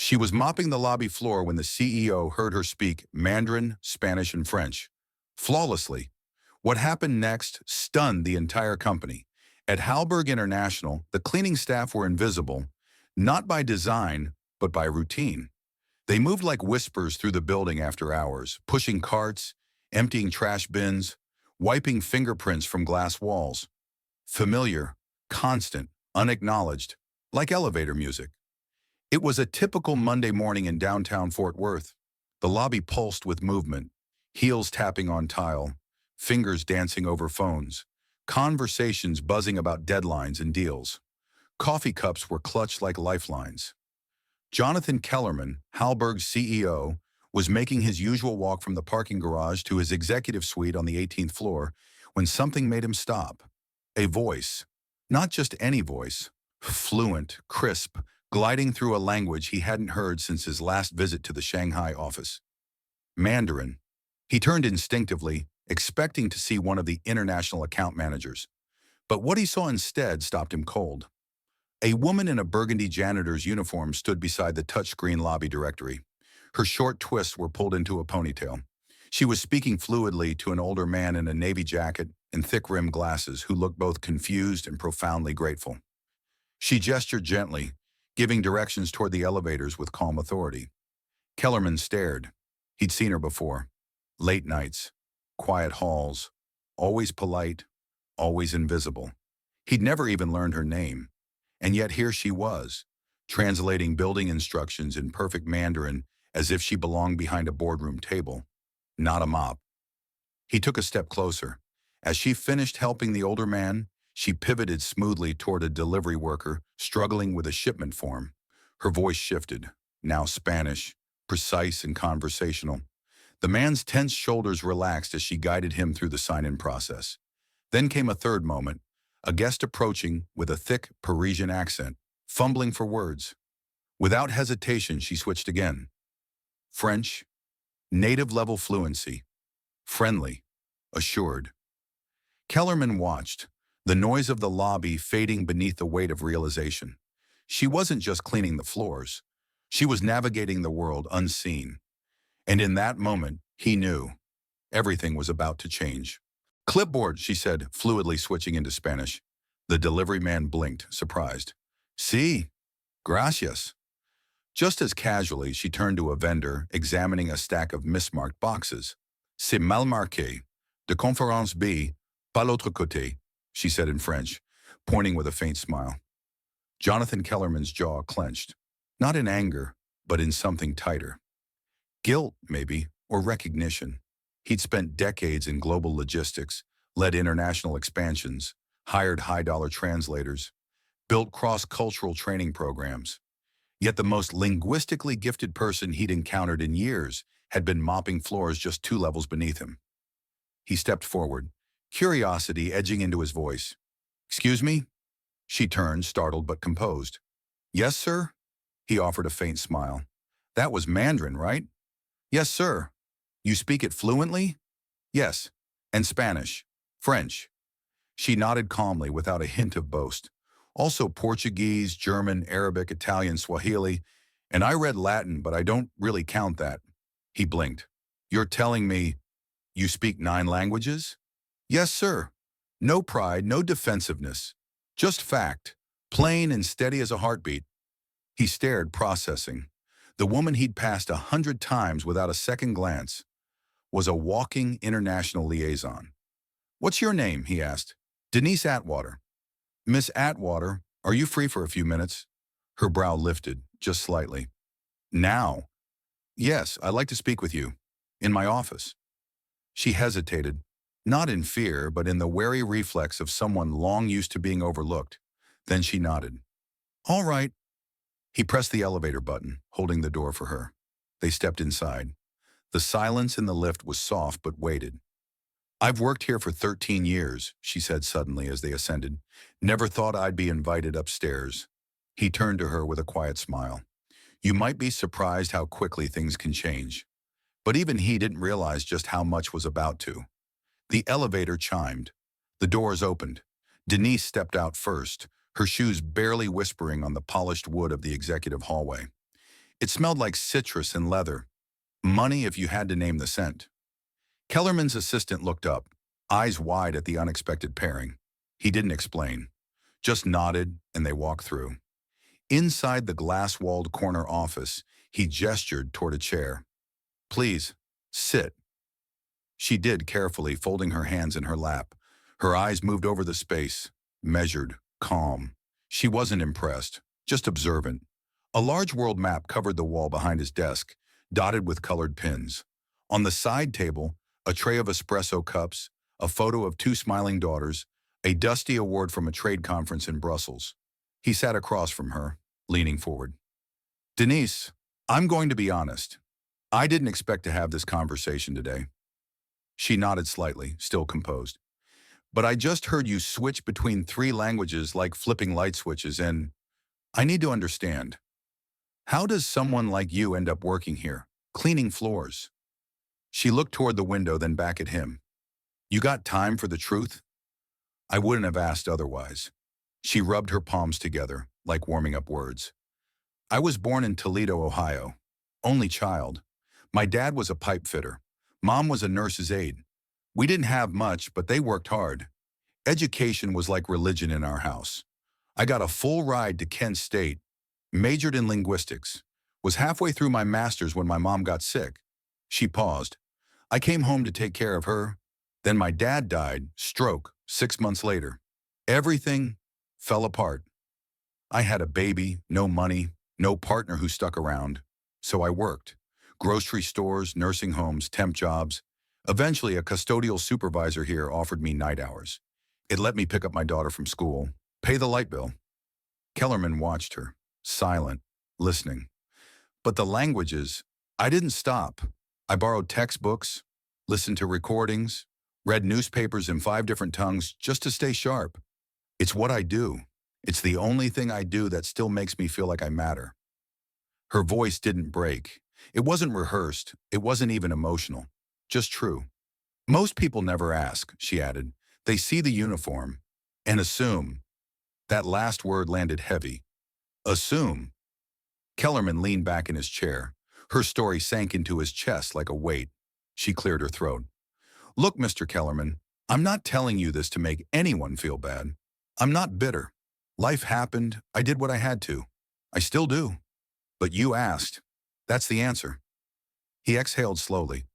She was mopping the lobby floor when the CEO heard her speak Mandarin, Spanish, and French flawlessly. What happened next stunned the entire company. At Halberg International, the cleaning staff were invisible, not by design, but by routine. They moved like whispers through the building after hours, pushing carts, emptying trash bins, wiping fingerprints from glass walls. Familiar, constant, unacknowledged, like elevator music. It was a typical Monday morning in downtown Fort Worth. The lobby pulsed with movement, heels tapping on tile, fingers dancing over phones, conversations buzzing about deadlines and deals. Coffee cups were clutched like lifelines. Jonathan Kellerman, Halberg's CEO, was making his usual walk from the parking garage to his executive suite on the 18th floor when something made him stop. A voice. Not just any voice. Fluent, crisp, gliding through a language he hadn't heard since his last visit to the Shanghai office. Mandarin. He turned instinctively, expecting to see one of the international account managers. But what he saw instead stopped him cold. A woman in a burgundy janitor's uniform stood beside the touchscreen lobby directory. Her short twists were pulled into a ponytail. She was speaking fluidly to an older man in a navy jacket and thick-rimmed glasses who looked both confused and profoundly grateful. She gestured gently, giving directions toward the elevators with calm authority. Kellerman stared. He'd seen her before. Late nights, quiet halls, always polite, always invisible. He'd never even learned her name. And yet here she was, translating building instructions in perfect Mandarin as if she belonged behind a boardroom table, not a mop. He took a step closer. As she finished helping the older man, she pivoted smoothly toward a delivery worker struggling with a shipment form. Her voice shifted, now Spanish, precise and conversational. The man's tense shoulders relaxed as she guided him through the sign-in process. Then came a third moment, a guest approaching with a thick Parisian accent, fumbling for words. Without hesitation, she switched again. French, native-level fluency, friendly, assured. Kellerman watched, the noise of the lobby fading beneath the weight of realization. She wasn't just cleaning the floors. She was navigating the world unseen. And in that moment, he knew everything was about to change. Clipboard, she said, fluidly switching into Spanish. The delivery man blinked, surprised. Sí, gracias. Just as casually, she turned to a vendor, examining a stack of mismarked boxes. C'est mal marqué. De conférence B, pas l'autre côté, she said in French, pointing with a faint smile. Jonathan Kellerman's jaw clenched, not in anger, but in something tighter. Guilt, maybe, or recognition. He'd spent decades in global logistics, led international expansions, hired high-dollar translators, built cross-cultural training programs. Yet the most linguistically gifted person he'd encountered in years had been mopping floors just 2 levels beneath him. He stepped forward, curiosity edging into his voice. Excuse me? She turned, startled but composed. Yes, sir? He offered a faint smile. That was Mandarin, right? Yes, sir. You speak it fluently? Yes. And Spanish. French. She nodded calmly without a hint of boast. Also Portuguese, German, Arabic, Italian, Swahili, and I read Latin, but I don't really count that. He blinked. You're telling me you speak 9 languages? Yes, sir. No pride, no defensiveness. Just fact. Plain and steady as a heartbeat. He stared, processing. The woman he'd passed 100 times without a second glance was a walking international liaison. What's your name? He asked. Denise Atwater. Miss Atwater, are you free for a few minutes? Her brow lifted, just slightly. Now? Yes, I'd like to speak with you. In my office. She hesitated, not in fear, but in the wary reflex of someone long used to being overlooked. Then she nodded. All right. He pressed the elevator button, holding the door for her. They stepped inside. The silence in the lift was soft but weighted. I've worked here for 13 years, she said suddenly as they ascended. Never thought I'd be invited upstairs. He turned to her with a quiet smile. You might be surprised how quickly things can change. But even he didn't realize just how much was about to. The elevator chimed. The doors opened. Denise stepped out first, her shoes barely whispering on the polished wood of the executive hallway. It smelled like citrus and leather. Money if you had to name the scent. Kellerman's assistant looked up, eyes wide at the unexpected pairing. He didn't explain, just nodded and they walked through. Inside the glass-walled corner office, he gestured toward a chair. "Please, sit." She did carefully, folding her hands in her lap. Her eyes moved over the space, measured, calm. She wasn't impressed, just observant. A large world map covered the wall behind his desk, dotted with colored pins. On the side table, a tray of espresso cups, a photo of two smiling daughters, a dusty award from a trade conference in Brussels. He sat across from her, leaning forward. "Denise, I'm going to be honest. I didn't expect to have this conversation today." She nodded slightly, still composed. "But I just heard you switch between three languages like flipping light switches, and I need to understand. How does someone like you end up working here, cleaning floors?" She looked toward the window, then back at him. "You got time for the truth?" "I wouldn't have asked otherwise." She rubbed her palms together, like warming up words. "I was born in Toledo, Ohio. Only child. My dad was a pipe fitter. Mom was a nurse's aide. We didn't have much, but they worked hard. Education was like religion in our house. I got a full ride to Kent State, majored in linguistics, was halfway through my master's when my mom got sick." She paused. "I came home to take care of her. Then my dad died, stroke, 6 months later. Everything fell apart. I had a baby, no money, no partner who stuck around. So I worked. Grocery stores, nursing homes, temp jobs. Eventually, a custodial supervisor here offered me night hours. It let me pick up my daughter from school, pay the light bill." Kellerman watched her, silent, listening. "But the languages, I didn't stop. I borrowed textbooks, listened to recordings, read newspapers in 5 different tongues just to stay sharp. It's what I do. It's the only thing I do that still makes me feel like I matter." Her voice didn't break. It wasn't rehearsed. It wasn't even emotional. Just true. "Most people never ask," she added. "They see the uniform and assume." That last word landed heavy. Assume. Kellerman leaned back in his chair. Her story sank into his chest like a weight. She cleared her throat. "Look, Mr. Kellerman, I'm not telling you this to make anyone feel bad. I'm not bitter. Life happened. I did what I had to. I still do. But you asked. That's the answer." He exhaled slowly.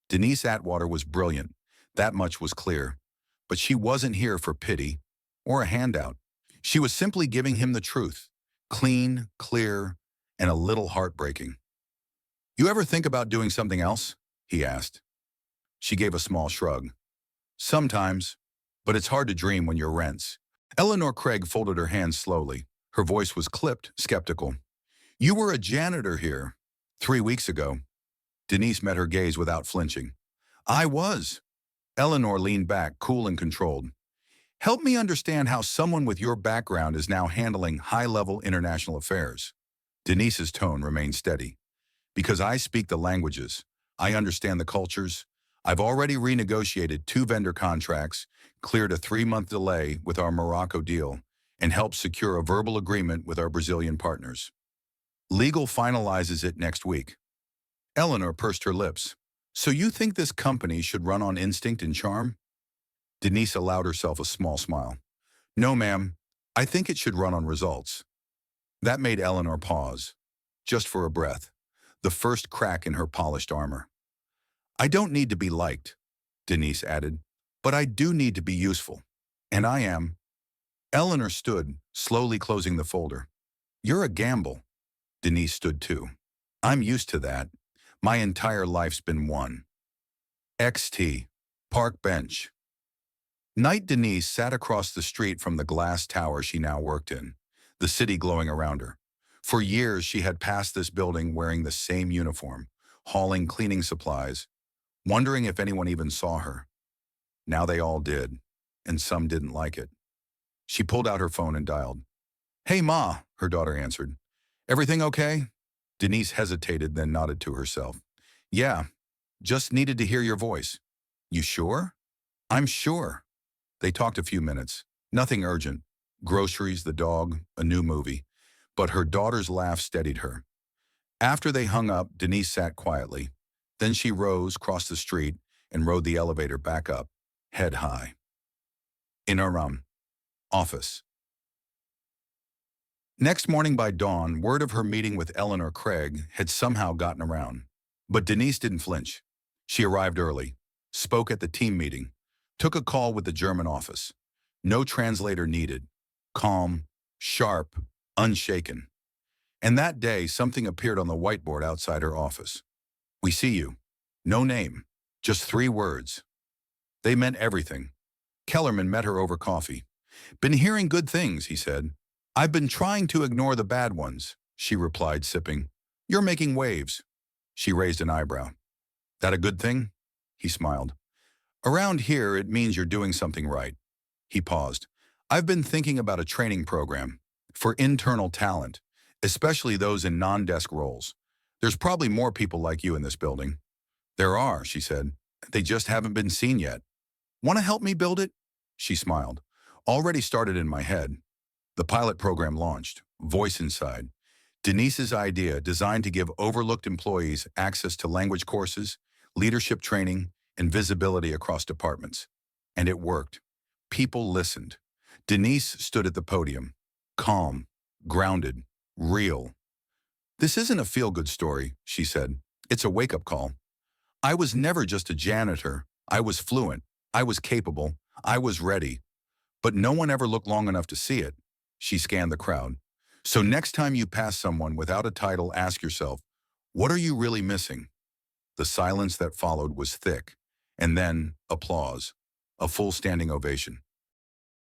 Denise Atwater was brilliant. That much was clear. But she wasn't here for pity or a handout. She was simply giving him the truth. Clean, clear, and a little heartbreaking. "You ever think about doing something else?" he asked. She gave a small shrug. "Sometimes, but it's hard to dream when you're rents." Eleanor Craig folded her hands slowly. Her voice was clipped, skeptical. "You were a janitor here 3 weeks ago." Denise met her gaze without flinching. "I was." Eleanor leaned back, cool and controlled. "Help me understand how someone with your background is now handling high-level international affairs." Denise's tone remained steady. "Because I speak the languages. I understand the cultures. I've already renegotiated 2 vendor contracts, cleared a 3-month delay with our Morocco deal, and helped secure a verbal agreement with our Brazilian partners. Legal finalizes it next week." Eleanor pursed her lips. "So you think this company should run on instinct and charm?" Denise allowed herself a small smile. "No, ma'am. I think it should run on results." That made Eleanor pause, just for a breath, the first crack in her polished armor. "I don't need to be liked," Denise added, "but I do need to be useful. And I am." Eleanor stood, slowly closing the folder. "You're a gamble." Denise stood too. "I'm used to that. My entire life's been one." XT. Park bench. Night Denise sat across the street from the glass tower she now worked in, the city glowing around her. For years she had passed this building wearing the same uniform, hauling cleaning supplies, wondering if anyone even saw her. Now they all did, and some didn't like it. She pulled out her phone and dialed. "Hey, Ma," her daughter answered. "Everything okay?" Denise hesitated, then nodded to herself. "Yeah, just needed to hear your voice." "You sure?" "I'm sure." They talked a few minutes. Nothing urgent. Groceries, the dog, a new movie. But her daughter's laugh steadied her. After they hung up, Denise sat quietly. Then she rose, crossed the street, and rode the elevator back up, head high. In her office. Next morning by dawn, word of her meeting with Eleanor Craig had somehow gotten around. But Denise didn't flinch. She arrived early, spoke at the team meeting, took a call with the German office. No translator needed. Calm, sharp, unshaken. And that day, something appeared on the whiteboard outside her office. "We see you." No name, just 3 words. They meant everything. Kellerman met her over coffee. "Been hearing good things," he said. "I've been trying to ignore the bad ones," she replied, sipping. "You're making waves." She raised an eyebrow. "That a good thing?" He smiled. "Around here, it means you're doing something right." He paused. "I've been thinking about a training program for internal talent, especially those in non-desk roles. There's probably more people like you in this building." "There are," she said. "They just haven't been seen yet." "Want to help me build it?" She smiled. "Already started in my head." The pilot program launched, voice inside. Denise's idea, designed to give overlooked employees access to language courses, leadership training, and visibility across departments. And it worked. People listened. Denise stood at the podium, calm, grounded, real. "This isn't a feel-good story," she said. "It's a wake-up call. I was never just a janitor. I was fluent. I was capable. I was ready. But no one ever looked long enough to see it." She scanned the crowd. "So next time you pass someone without a title, ask yourself, what are you really missing?" The silence that followed was thick. And then, applause. A full standing ovation.